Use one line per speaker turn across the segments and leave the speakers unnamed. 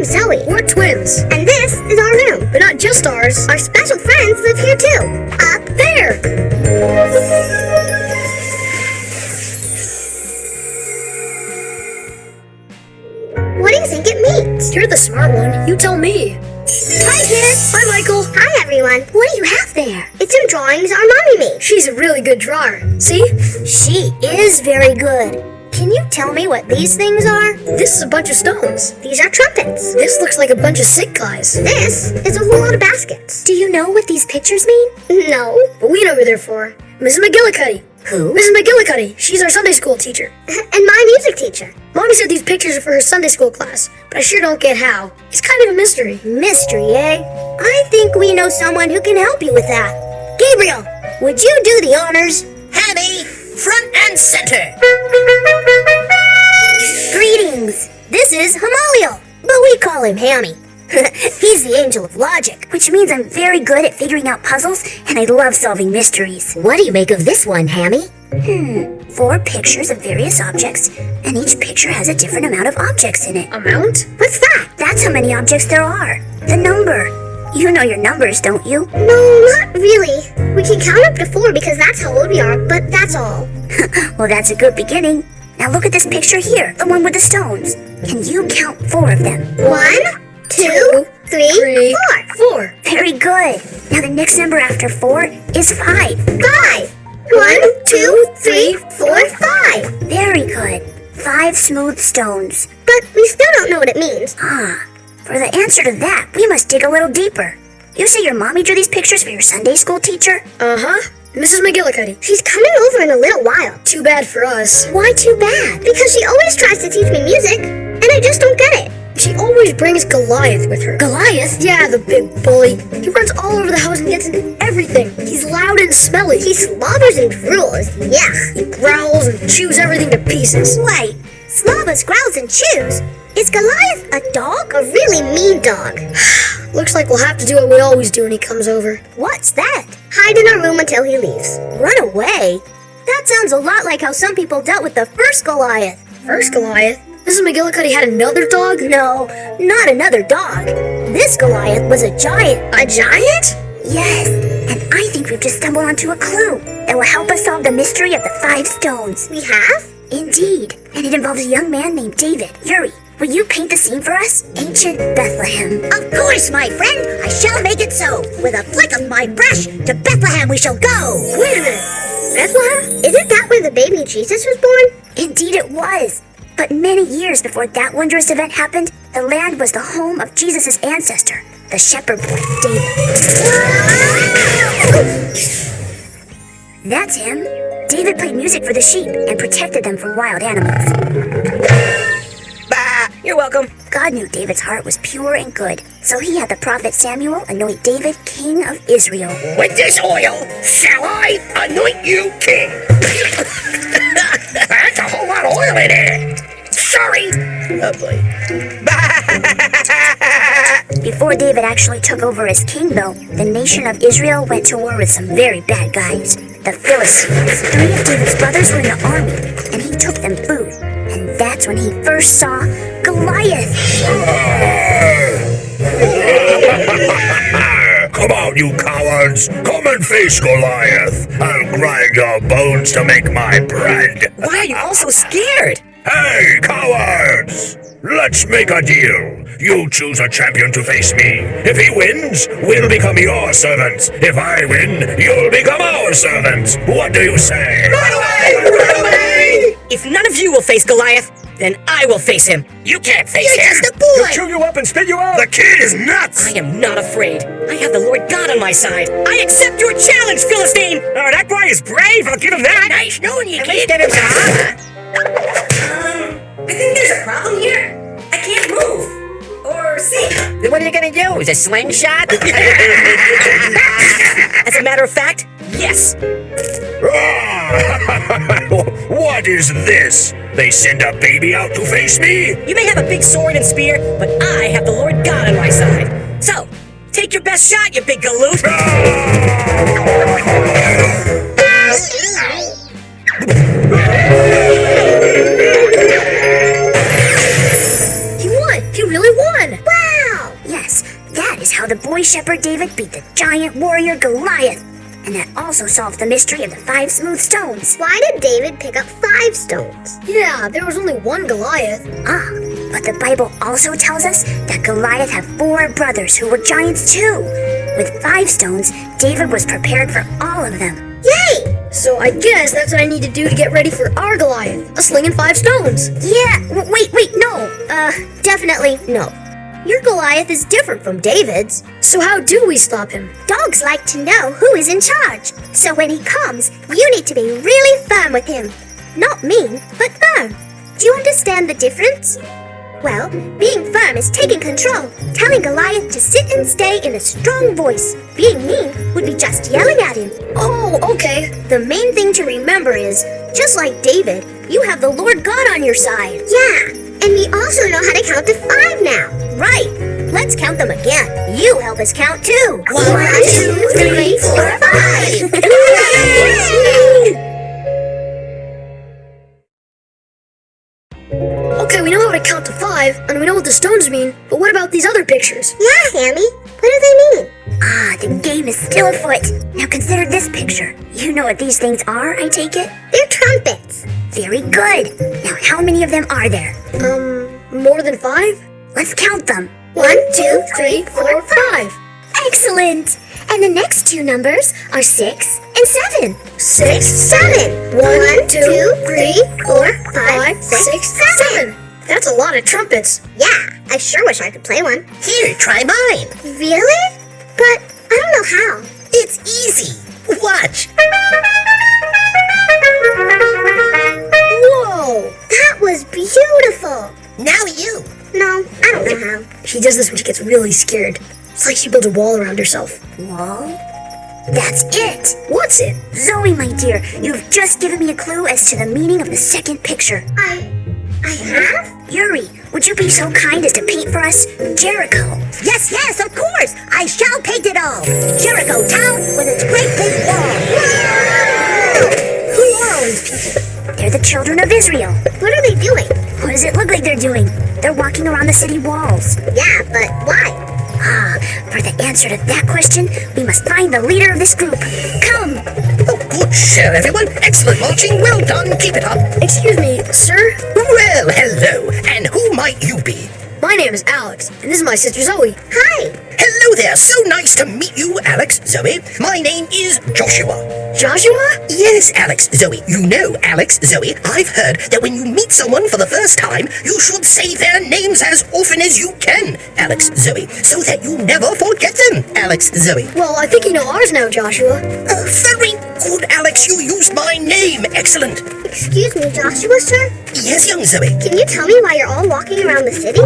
name's Zoe.
We're twins.
And this is our room.
But not just ours.
Our special friends live here too. Up
There!
What do you think it means?
You're the smart one. You tell me.
Hi, kids.
Hi, Michael.
Hi, everyone. What do you have there? It's some drawings our mommy made.
She's a really good drawer. See?
She is very good. Can you tell me what these things are?
This is a bunch of stones.
These are trumpets.
This looks like a bunch of sick guys.
This is a whole lot of baskets. Do you know what these pictures mean? No.
But we know who they're for. Mrs. McGillicuddy.
Who?
Mrs. McGillicuddy. She's our Sunday school teacher.
And my music teacher.
Mommy said these pictures are for her Sunday school class, but I sure don't get how. It's kind of a mystery.
Mystery, eh? I think we know someone who can help you with that. Gabriel, would you do the honors?
Hammy, front and center.
Greetings. This is Hamalio, but we call him Hammy. He's the angel of logic, which means I'm very good at figuring out puzzles, and I love solving mysteries. What do you make of this one, Hammy? 4 pictures of various objects, and each picture has a different amount of objects in it.
Amount?
What's that? That's how many objects there are. The number. You know your numbers, don't you? No, not really. We can count up to 4 because that's how old we are, but that's all. Well, that's a good beginning. Now look at this picture here, the one with the stones. Can you count 4 of them? 1, 2, 3, 4.
4.
Very good. Now the next number after 4 is 5. 5. 1, 2, 3, 4, 5. Very good. 5 smooth stones. But we still don't know what it means. For the answer to that, we must dig a little deeper. You say your mommy drew these pictures for your Sunday school teacher?
Uh-huh. Mrs. McGillicuddy.
She's coming over in a little while.
Too bad for us.
Why too bad? Because she always tries to teach me music, and I just don't get it.
She always brings Goliath with her.
Goliath?
Yeah, the big bully. He runs all over the house and gets into everything. He's loud and smelly.
He slobbers and drools. Yuck.
He growls and chews everything to pieces.
Wait, slobbers, growls, and chews? Is Goliath a dog? A really mean dog.
Looks like we'll have to do what we always do when he comes over.
What's that? Hide in our room until he leaves. Run away? That sounds a lot like how some people dealt with the first Goliath.
First Goliath? Mrs. McGillicuddy had another dog?
No, not another dog. This Goliath was a giant.
A giant?
Yes, and I think we've just stumbled onto a clue that will help us solve the mystery of the 5 stones. We have? Indeed, and it involves a young man named David. Yuri, will you paint the scene for us? Ancient Bethlehem.
Of course, my friend. I shall make it so. With a flick of my brush, to Bethlehem we shall go.
Wait a minute. Bethlehem? Isn't that where the baby Jesus was born? Indeed it was. But many years before that wondrous event happened, the land was the home of Jesus' ancestor, the shepherd boy, David. That's him. David played music for the sheep and protected them from wild animals.
Bah, you're welcome.
God knew David's heart was pure and good, so he had the prophet Samuel anoint David king of Israel.
With this oil, shall I anoint you king? That's a whole lot of oil in it. Sorry. Oh boy.
Before David actually took over as king, though, the nation of Israel went to war with some very bad guys, the Philistines. 3 of David's brothers were in the army, and he took them food. And that's when he first saw Goliath.
Come on, you cowards. Come and face Goliath. I'll grind your bones to make my bread.
Why are you all so scared?
Hey, cowards! Let's make a deal. You choose a champion to face me. If he wins, we'll become your servants. If I win, you'll become our servants. What do you say?
Run away! Run away! If none of you will face Goliath, then I will face him.
You can't face him.
You're just a boy.
Chew you up and spit you out!
The kid is nuts.
I am not afraid. I have the Lord God on my side. I accept your challenge, Philistine.
Oh, that boy is brave, I'll give him that!
Nice knowing you,
At least
kid.
get him I think there's a problem here. I can't move. Or see.
Then what are you gonna use? A slingshot?
As a matter of fact, yes.
What is this? They send a baby out to face me?
You may have a big sword and spear, but I have the Lord God on my side. So, take your best shot, you big galoot.
He won! He really won!
Wow! how the boy shepherd David beat the giant warrior Goliath. And that also solved the mystery of the 5 smooth stones.
Why did David pick up 5 stones?
Yeah, there was only one Goliath.
But the Bible also tells us that Goliath had 4 brothers who were giants too. With 5 stones, David was prepared for all of them.
Yay!
So I guess that's what I need to do to get ready for our Goliath, a sling and 5 stones.
Yeah, wait, no. Definitely no.
Your Goliath is different from David's.
So how do we stop him?
Dogs like to know who is in charge. So when he comes, you need to be really firm with him. Not mean, but firm. Do you understand the difference? Well, being firm is taking control, telling Goliath to sit and stay in a strong voice. Being mean would be just yelling at him.
Oh, okay.
The main thing to remember is, just like David, you have the Lord God on your side.
Yeah, and we also know how to count to 5 now.
Right. Let's count them again. You help us count too.
1, 2, 3, 4, 5.
Okay, we know how to count to 5, and we know what the stones mean, but what about these other pictures?
Yeah, Hammy. What do they mean?
The game is still afoot. Now consider this picture. You know what these things are, I take it?
They're trumpets.
Very good. Now how many of them are there?
More than 5?
Let's count them.
1, 2, 3, 4, 5.
Excellent! And the next 2 numbers are 6 and 7.
6, 7. 1, 2, 3, 4, 5, 6, 7.
That's a lot of trumpets.
Yeah, I sure wish I could play one.
Here, try mine.
Really? But I don't know how.
It's easy. Watch.
Whoa! That was beautiful.
Now you.
No, I don't know how.
She does this when she gets really scared. It's like she builds a wall around herself.
Wall? That's it!
What's it?
Zoe, my dear, you've just given me a clue as to the meaning of the second picture.
I have?
Yuri, would you be so kind as to paint for us Jericho?
Yes, of course. I shall paint it all. Jericho town with its great big wall.
Who are all these people? They're the children of Israel.
What are they doing?
What does it look like they're doing? They're walking around the city walls.
Yeah, but why?
For the answer to that question, we must find the leader of this group. Come!
Oh, good show, everyone. Excellent marching. Well done. Keep it up.
Excuse me, sir?
Well, hello. And who might you be?
My name is Alex, and this is my sister Zoe.
Hi.
Hello there. So nice to meet you, Alex, Zoe. My name is Joshua.
Joshua?
Yes, Alex, Zoe. You know, Alex, Zoe, I've heard that when you meet someone for the first time, you should say their names as often as you can, Alex, Zoe, so that you never forget them, Alex, Zoe.
Well, I think you know ours now, Joshua.
Very good, Alex. You used my name. Excellent.
Excuse me, Joshua, sir?
Yes, young Zoe.
Can you tell me why you're all walking around the city?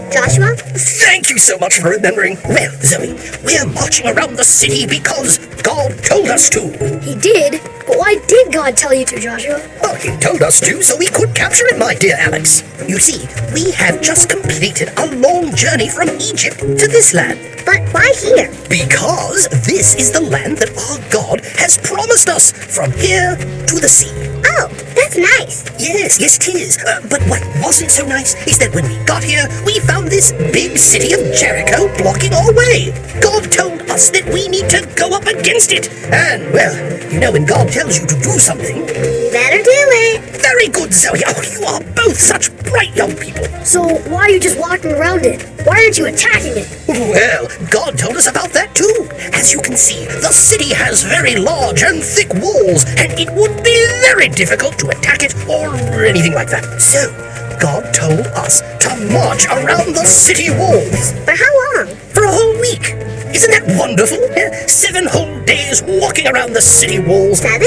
Joshua?
Thank you so much for remembering. Well, Zoe, we're marching around the city because God told us to.
He did? But why did God tell you to, Joshua?
Well, he told us to so we could capture it, my dear Alex. You see, we have just completed a long journey from Egypt to this land.
But why here?
Because this is the land that our God has promised us, from here to the sea.
Oh, that's nice.
Yes, it is. But what wasn't so nice is that when we got here, we found this big city of Jericho blocking our way. God told us that we need to go up against it. And, well, you know when God tells you to do something...
You better do it.
Very good, Zoe. Oh, you are both such bright young people.
So why are you just walking around it? Why aren't you attacking it?
Well, God told us about that too. As you can see, the city has very large and thick walls, and it would be very difficult to attack it or anything like that. So, God told us to march around the city walls.
For how long?
For a whole week. Isn't that wonderful? 7 whole days walking around the city walls.
7?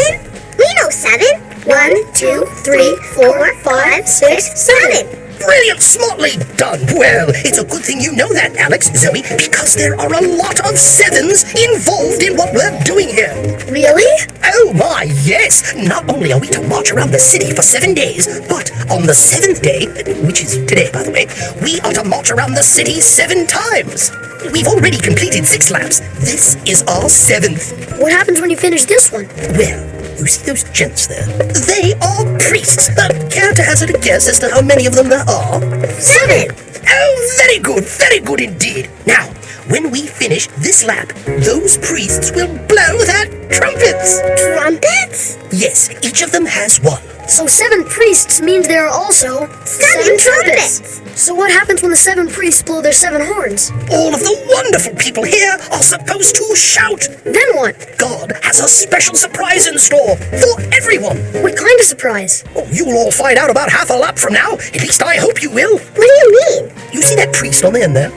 We know 7. 1, 2, 3, 4, 5, 6, 7.
Brilliant, smartly done. Well, it's a good thing you know that, Alex, Zoe, because there are a lot of 7s involved in what we're doing here.
Really?
Oh my, yes! Not only are we to march around the city for 7 days, but on the 7th day, which is today, by the way, we are to march around the city 7 times. We've already completed 6 laps. This is our 7th.
What happens when you finish this one?
Well, you see those gents there? They are priests. Care to hazard a guess as to how many of them there are?
7.
Oh, very very good indeed. Now, when we finish this lap, those priests will blow their trumpets.
Trumpets?
Yes, each of them has one.
So 7 priests means there are also
7 trumpets.
So what happens when the 7 priests blow their 7 horns?
All of the wonderful people here are supposed to shout.
Then what?
God has a special surprise in store for everyone.
What kind of surprise?
Oh, you'll all find out about half a lap from now. At least I hope you will.
What do you mean?
You see that priest on the end there?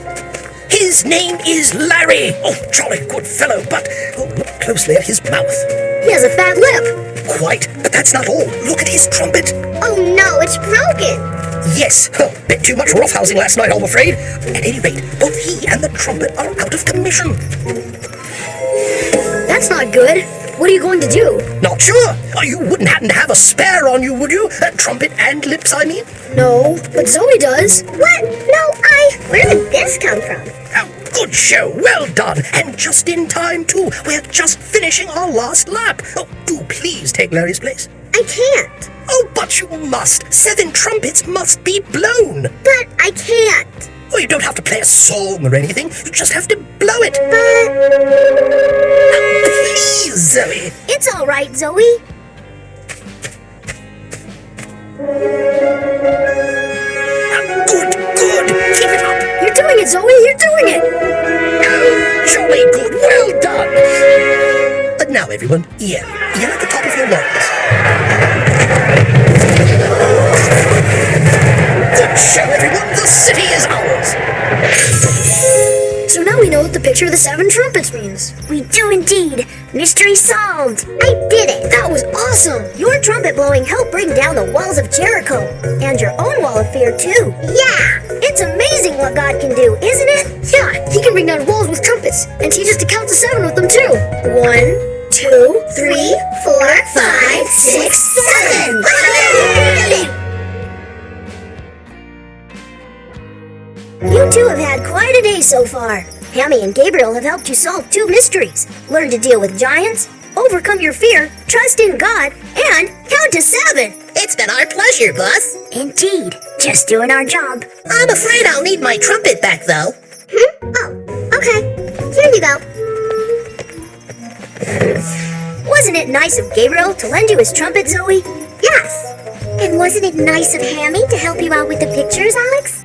His name is Larry. Oh, jolly good fellow, but look closely at his mouth.
He has a fat lip.
Quite, but that's not all. Look at his trumpet.
Oh no, it's broken.
Yes, bit too much roughhousing last night, I'm afraid. At any rate, both he and the trumpet are out of commission.
That's not good. What are you going to do?
Not sure. You wouldn't happen to have a spare on you, would you? Trumpet and lips, I mean.
No, but Zoe does.
What? No, where did this come from?
Good show, well done, and just in time too. We're just finishing our last lap. Oh, do please take Larry's place.
I can't.
Oh, but you must. 7 trumpets must be blown.
But I can't.
Oh, you don't have to play a song or anything. You just have to blow it. Please, Zoe.
It's all right, Zoe.
Good. Keep it up.
You're doing it, Zoe. You're doing it.
Oh, jolly good. Well done. And now, everyone, yell at the top of your lungs. Good show, everyone. The city is ours.
So now we know what the picture of the 7 trumpets means.
We do indeed. Mystery solved.
I did it.
That was awesome.
Your trumpet blowing helped bring down the walls of Jericho. And your own wall of fear, too.
Yeah.
It's amazing what God can do, isn't it?
Yeah, he can bring down walls with trumpets and teach us to count to 7 with them too. 1, 2,
3, 4, 5, 6, 7.
You two have had quite a day so far. Hammy and Gabriel have helped you solve 2 mysteries. Learn to deal with giants, overcome your fear, trust in God, and count to 7.
It's been our pleasure, boss.
Indeed. Just doing our job.
I'm afraid I'll need my trumpet back, though. Oh, okay. Here you go.
Wasn't it nice of Gabriel to lend you his trumpet, Zoe?
Yes. And wasn't it nice of Hammy to help you out with the pictures, Alex?